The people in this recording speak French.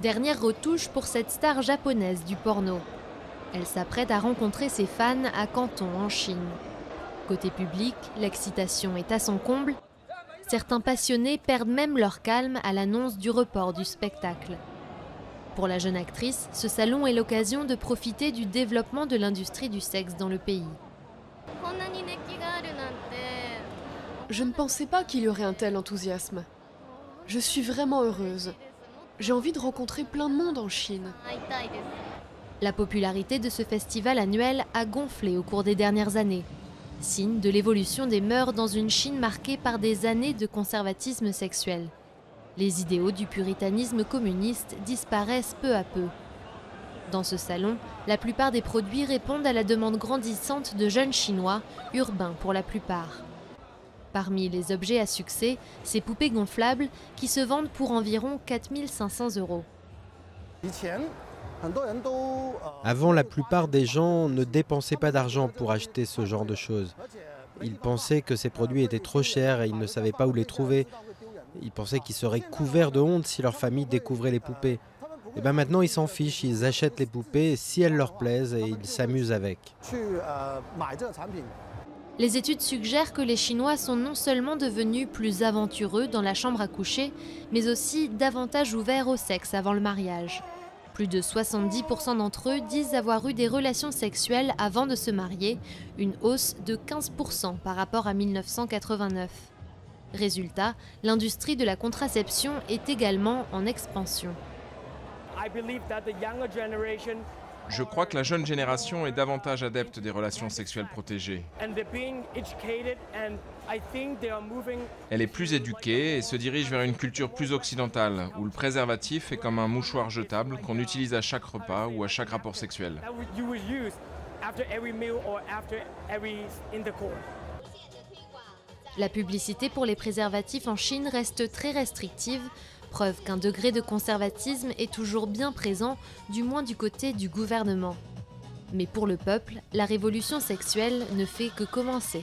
Dernière retouche pour cette star japonaise du porno. Elle s'apprête à rencontrer ses fans à Canton, en Chine. Côté public, l'excitation est à son comble. Certains passionnés perdent même leur calme à l'annonce du report du spectacle. Pour la jeune actrice, ce salon est l'occasion de profiter du développement de l'industrie du sexe dans le pays. Je ne pensais pas qu'il y aurait un tel enthousiasme. Je suis vraiment heureuse. J'ai envie de rencontrer plein de monde en Chine. La popularité de ce festival annuel a gonflé au cours des dernières années. Signe de l'évolution des mœurs dans une Chine marquée par des années de conservatisme sexuel. Les idéaux du puritanisme communiste disparaissent peu à peu. Dans ce salon, la plupart des produits répondent à la demande grandissante de jeunes Chinois, urbains pour la plupart. Parmi les objets à succès, ces poupées gonflables qui se vendent pour environ 4 500 €. Avant, la plupart des gens ne dépensaient pas d'argent pour acheter ce genre de choses. Ils pensaient que ces produits étaient trop chers et ils ne savaient pas où les trouver. Ils pensaient qu'ils seraient couverts de honte si leur famille découvrait les poupées. Et bien maintenant, ils s'en fichent, ils achètent les poupées si elles leur plaisent et ils s'amusent avec. Les études suggèrent que les Chinois sont non seulement devenus plus aventureux dans la chambre à coucher, mais aussi davantage ouverts au sexe avant le mariage. Plus de 70% d'entre eux disent avoir eu des relations sexuelles avant de se marier, une hausse de 15% par rapport à 1989. Résultat, l'industrie de la contraception est également en expansion. Je crois que la jeune génération est davantage adepte des relations sexuelles protégées. Elle est plus éduquée et se dirige vers une culture plus occidentale, où le préservatif est comme un mouchoir jetable qu'on utilise à chaque repas ou à chaque rapport sexuel. La publicité pour les préservatifs en Chine reste très restrictive, preuve qu'un degré de conservatisme est toujours bien présent, du moins du côté du gouvernement. Mais pour le peuple, la révolution sexuelle ne fait que commencer.